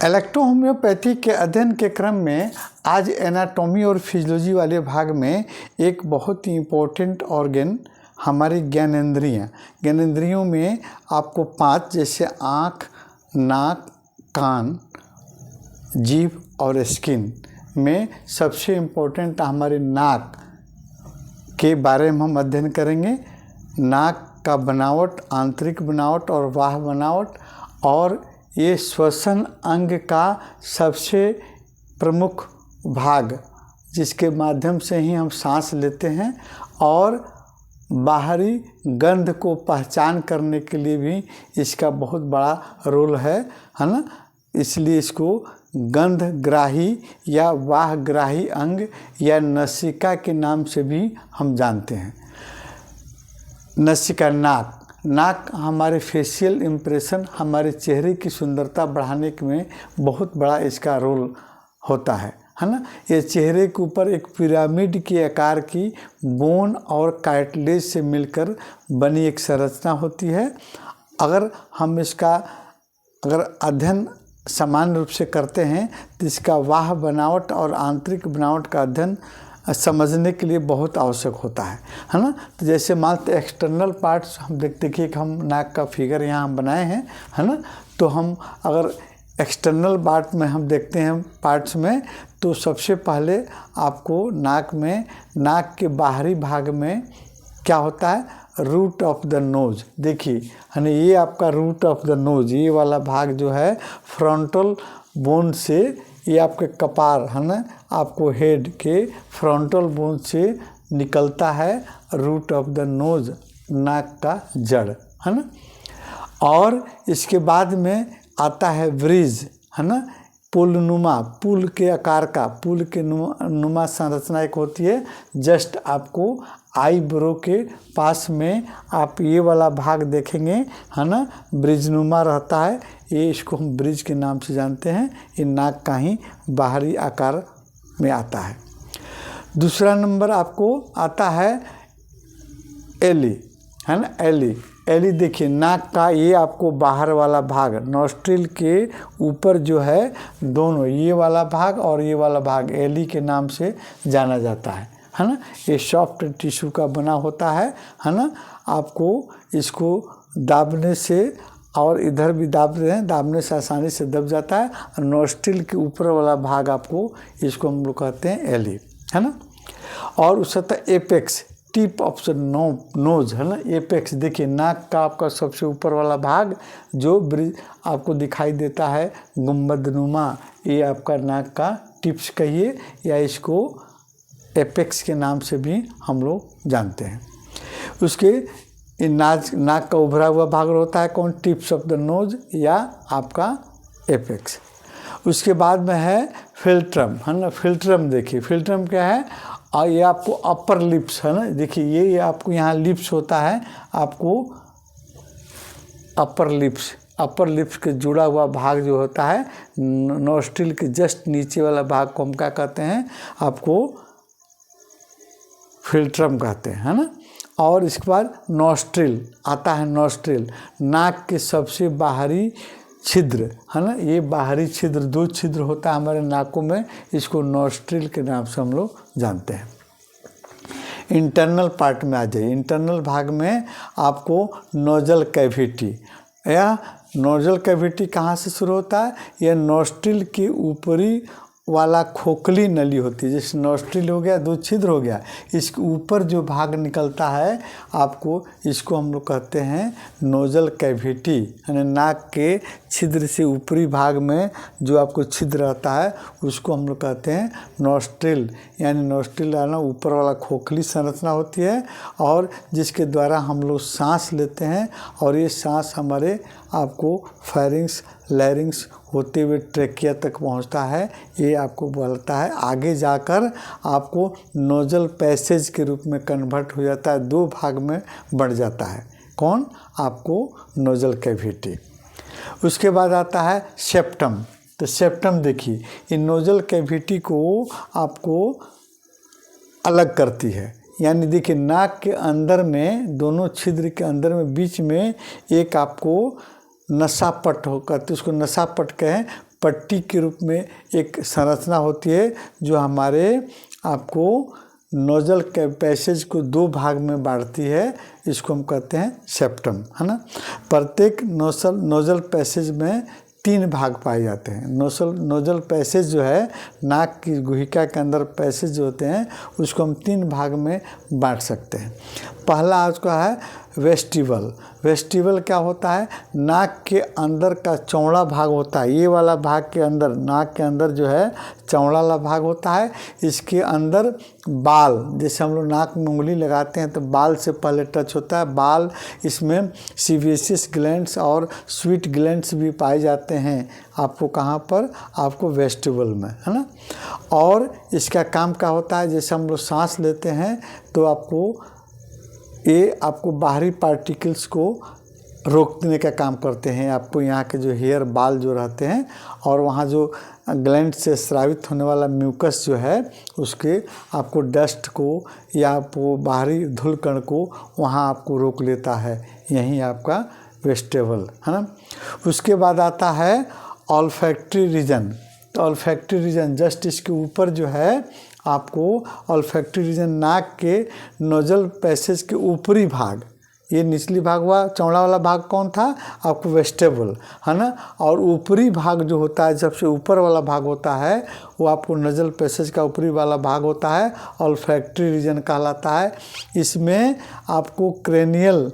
Electrohomoeopathy के अध्ययन के क्रम में आज एनाटॉमी और फिजियोलॉजी वाले भाग में एक बहुत ही इम्पोर्टेंट ऑर्गन हमारी ज्ञानेंद्रियों में आपको 5 जैसे आँख, नाक, कान, जीभ और स्किन में सबसे इम्पोर्टेंट हमारे नाक के बारे में हम अध्ययन करेंगे। नाक का बनावट, आंतरिक बनावट और बाह्य बनावट, और ये श्वसन अंग का सबसे प्रमुख भाग जिसके माध्यम से ही हम सांस लेते हैं, और बाहरी गंध को पहचान करने के लिए भी इसका बहुत बड़ा रोल है ना। इसलिए इसको गंधग्राही या वाहग्राही अंग या नसिका के नाम से भी हम जानते हैं। नसिका, नाक हमारे फेशियल इम्प्रेशन, हमारे चेहरे की सुंदरता बढ़ाने में बहुत बड़ा इसका रोल होता है ना। ये चेहरे के ऊपर एक पिरामिड के आकार की बोन और कार्टिलेज से मिलकर बनी एक संरचना होती है। अगर हम इसका अध्ययन समान रूप से करते हैं तो इसका बाह्य बनावट और आंतरिक बनावट का अध्ययन समझने के लिए बहुत आवश्यक होता है ना। तो जैसे मात्र एक्सटर्नल पार्ट्स हम देखिए कि हम नाक का फिगर यहाँ हम बनाए हैं है ना। तो हम अगर एक्सटर्नल पार्ट में हम देखते हैं पार्ट्स में, तो सबसे पहले आपको नाक के बाहरी भाग में क्या होता है, रूट ऑफ द नोज। देखिए है ना, ये आपका रूट ऑफ द नोज, ये वाला भाग जो है फ्रंटल बोन से, ये आपके कपार है ना, आपको हेड के फ्रंटल बोन से निकलता है रूट ऑफ द नोज, नाक का जड़ है ना। और इसके बाद में आता है ब्रिज है ना, पुलनुमा, पुल के आकार का, पुल के नुमा संरचना एक होती है। जस्ट आपको आईब्रो के पास में आप ये वाला भाग देखेंगे है ना, ब्रिजनुमा रहता है। ये इसको हम ब्रिज के नाम से जानते हैं। ये नाक का ही बाहरी आकार में आता है। दूसरा नंबर आपको आता है एली है ना, एली देखिए नाक का ये आपको बाहर वाला भाग, नॉस्ट्रिल के ऊपर जो है दोनों, ये वाला भाग और ये वाला भाग एली के नाम से जाना जाता है ना। ये सॉफ्ट टिश्यू का बना होता है ना। आपको इसको दाबने से और इधर भी दाबने से आसानी से दब जाता है। और नॉस्ट्रिल के ऊपर वाला भाग आपको, इसको हम लोग कहते हैं एली है ना। और उससे apex, tip of the nose है ना, एपेक्स देखिए नाक का आपका सबसे ऊपर वाला भाग जो ब्रिज आपको दिखाई देता है गुंबदनुमा, ये आपका नाक का टिप्स कहिए या इसको एपेक्स के नाम से भी हम लोग जानते हैं। उसके नाक का उभरा हुआ भाग होता है कौन, टिप्स ऑफ द नोज या आपका एपेक्स। उसके बाद में है फिल्ट्रम है ना। फिल्ट्रम देखिए, फिल्ट्रम क्या है, और ये आपको अपर लिप्स है ना, देखिए ये आपको यहाँ लिप्स होता है, आपको अपर लिप्स के जुड़ा हुआ भाग जो होता है नोस्ट्रिल के जस्ट नीचे वाला भाग को हम क्या कहते हैं, आपको फिल्ट्रम कहते हैं है ना। और इसके बाद नोस्ट्रिल आता है, नोस्ट्रिल नाक के सबसे बाहरी छिद्र है ना, ये बाहरी छिद्र, 2 छिद्र होता है हमारे नाकों में, इसको नोस्ट्रिल के नाम से हम लोग जानते हैं। इंटरनल पार्ट में आ जाइए, इंटरनल भाग में आपको नोजल कैविटी, या नोजल कैविटी कहाँ से शुरू होता है, यह नोस्ट्रिल की ऊपरी वाला खोखली नली होती है। जैसे नोस्ट्रिल हो गया, 2 छिद्र हो गया, इसके ऊपर जो भाग निकलता है आपको, इसको हम लोग कहते हैं नोजल कैविटी यानी नाक के छिद्र से ऊपरी भाग में जो आपको छिद्र रहता है उसको हम लोग कहते हैं नोस्ट्रिल। यानी नोस्ट्रिल आना ऊपर वाला खोखली संरचना होती है, और जिसके द्वारा हम लोग सांस लेते हैं, और ये सांस हमारे आपको फेरिंग्स, लैरिंग्स होते हुए ट्रेकिया तक पहुंचता है। ये आपको बोलता है आगे जाकर आपको नोजल पैसेज के रूप में कन्वर्ट हो जाता है, 2 भाग में बढ़ जाता है। कौन, आपको नोजल कैविटी। उसके बाद आता है सेप्टम। तो सेप्टम देखिए, इन नोजल कैविटी को आपको अलग करती है। यानी देखिए नाक के अंदर में, दोनों छिद्र के अंदर में बीच में एक आपको नसापट होकर, तो उसको नसापट कहें, पट्टी के रूप में एक संरचना होती है जो हमारे आपको नोजल के पैसेज को 2 भाग में बांटती है। इसको हम कहते हैं सेप्टम, है ना। प्रत्येक नोजल पैसेज में 3 भाग पाए जाते हैं। नोजल पैसेज जो है, नाक की गुहिका के अंदर पैसेज जो होते हैं उसको हम 3 भाग में बांट सकते हैं। पहला उसका है वेस्टिबल। वेस्टिबल क्या होता है? नाक के अंदर का चौड़ा भाग होता है। ये वाला भाग के अंदर, नाक के अंदर जो है चौड़ा वाला भाग होता है। इसके अंदर बाल, जैसे हम लोग नाक में उंगली लगाते हैं तो बाल से पहले टच होता है बाल। इसमें सीवेसियस ग्लैंड्स और स्वीट ग्लैंड्स भी पाए जाते हैं। आपको कहाँ पर? आपको वेस्टिबल में, है ना। और इसका काम क्या होता है? जैसे हम लोग सांस लेते हैं तो आपको बाहरी पार्टिकल्स को रोकने का काम करते हैं। आपको यहाँ के जो हेयर बाल जो रहते हैं और वहाँ जो ग्लैंड से स्रावित होने वाला म्यूकस जो है उसके आपको डस्ट को या आपको बाहरी धूल कण को वहाँ आपको रोक लेता है। यही आपका वेस्टिबल, है ना। उसके बाद आता है ऑल्फैक्टरी रीजन। तो ऑल्फैक्टरी रीजन जस्ट इसके ऊपर जो है आपको ऑल्फैक्टरी रीजन, नाक के नोजल पैसेज के ऊपरी भाग, ये निचली भाग हुआ, चौड़ा वाला भाग कौन था? आपको वेस्टिबल, है ना। और ऊपरी भाग जो होता है, सबसे ऊपर वाला भाग होता है वो आपको नोजल पैसेज का ऊपरी वाला भाग होता है, ऑल्फैक्टरी रीजन कहलाता है। इसमें आपको क्रेनियल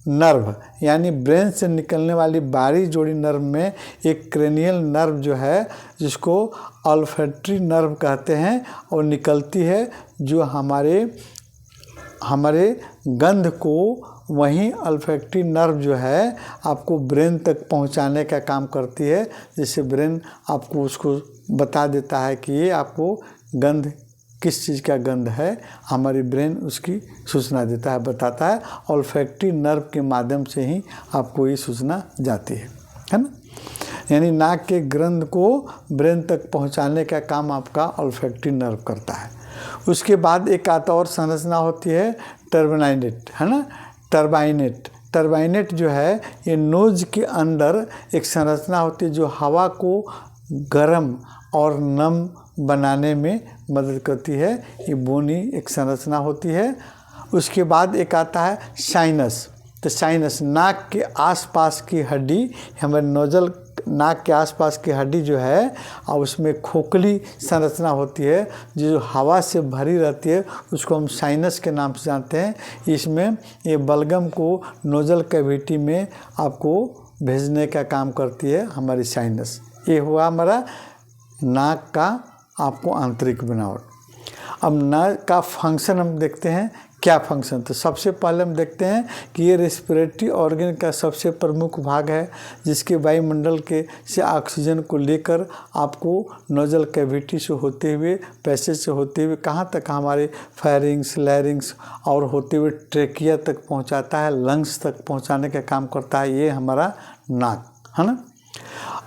नर्व यानी ब्रेन से निकलने वाली बारी जोड़ी नर्व में एक क्रेनियल नर्व जो है जिसको ऑल्फैक्टरी नर्व कहते हैं और निकलती है, जो हमारे गंध को वहीं ऑल्फैक्टरी नर्व जो है आपको ब्रेन तक पहुंचाने का काम करती है। जिससे ब्रेन आपको उसको बता देता है कि ये आपको गंध किस चीज़ का गंध है। हमारी ब्रेन उसकी सूचना देता है, बताता है। ऑल्फैक्टरी नर्व के माध्यम से ही आपको ये सूचना जाती है ना। यानी नाक के गंध को ब्रेन तक पहुंचाने का काम आपका ऑल्फैक्टरी नर्व करता है। उसके बाद एक आता और संरचना होती है टर्बाइनेट, है ना। टर्बाइनेट जो है ये नोज के अंदर एक संरचना होती है जो हवा को गर्म और नम बनाने में मदद करती है। ये बोनी एक संरचना होती है। उसके बाद एक आता है साइनस। तो साइनस नाक के आसपास की हड्डी, हमारे नोजल नाक के आसपास की हड्डी जो है और उसमें खोखली संरचना होती है जो हवा से भरी रहती है, उसको हम साइनस के नाम से जानते हैं। इसमें ये बलगम को नोजल कैविटी में आपको भेजने का काम करती है हमारी साइनस। ये हुआ हमारा नाक का आपको आंतरिक बनावट। अब नाक का फंक्शन हम देखते हैं, क्या फंक्शन। तो सबसे पहले हम देखते हैं कि ये रेस्पिरेटरी ऑर्गन का सबसे प्रमुख भाग है जिसके वायुमंडल के से ऑक्सीजन को लेकर आपको नोजल कैविटी से होते हुए, पैसेज से होते हुए कहाँ तक, हमारे फेरिंग्स, लैरिंग्स और होते हुए ट्रेकिया तक पहुँचाता है, लंग्स तक पहुँचाने का काम करता है। ये हमारा नाक, है ना।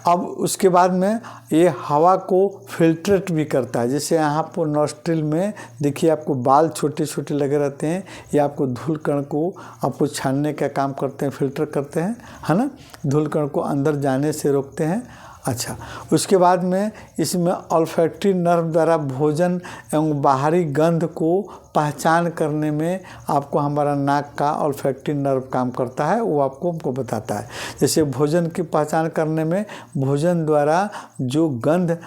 अब उसके बाद में ये हवा को फिल्ट्रेट भी करता है। जैसे यहाँ पर नॉस्ट्रिल में देखिए आपको बाल छोटे छोटे लगे रहते हैं, ये आपको धूल कण को आपको छानने का काम करते हैं, फिल्टर करते हैं, है ना। धूल कण को अंदर जाने से रोकते हैं। अच्छा, उसके बाद में इसमें ऑल्फैक्टरी नर्व द्वारा भोजन एवं बाहरी गंध को पहचान करने में आपको हमारा नाक का ऑल्फैक्टरी नर्व काम करता है, वो आपको हमको बताता है। जैसे भोजन की पहचान करने में भोजन द्वारा जो गंध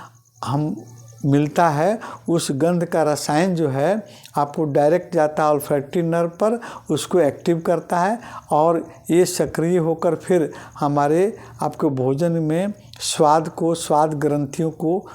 हम मिलता है उस गंध का रसायन जो है आपको डायरेक्ट जाता है ऑल्फैक्टरी नर्व पर, उसको एक्टिव करता है और ये सक्रिय होकर फिर हमारे आपके भोजन में स्वाद ग्रंथियों को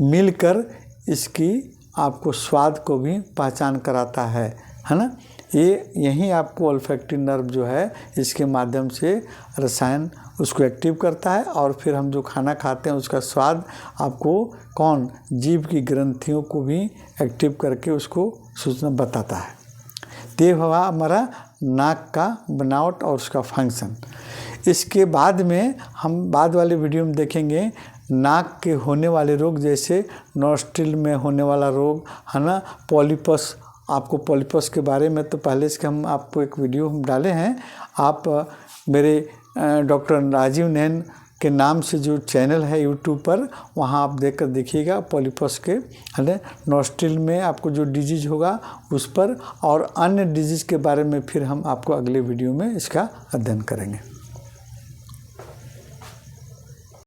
मिलकर इसकी आपको स्वाद को भी पहचान कराता है ना। ये यही आपको ऑल्फैक्टरी नर्व जो है इसके माध्यम से रसायन उसको एक्टिव करता है और फिर हम जो खाना खाते हैं उसका स्वाद आपको जीभ की ग्रंथियों को भी एक्टिव करके उसको सूचना बताता है। ये हुआ हमारा नाक का बनावट और उसका फंक्शन। इसके बाद में हम बाद वाले वीडियो में देखेंगे नाक के होने वाले रोग, जैसे नॉस्ट्रिल में होने वाला रोग, है ना, पॉलिपस। आपको पॉलिपस के बारे में तो पहले से हम आपको एक वीडियो हम डाले हैं, आप मेरे डॉक्टर राजीव नैन के नाम से जो चैनल है यूट्यूब पर, वहाँ आप देख कर देखिएगा पॉलीपस के नोस्ट्रिल में आपको जो डिजीज होगा उस पर, और अन्य डिजीज के बारे में फिर हम आपको अगले वीडियो में इसका अध्ययन करेंगे।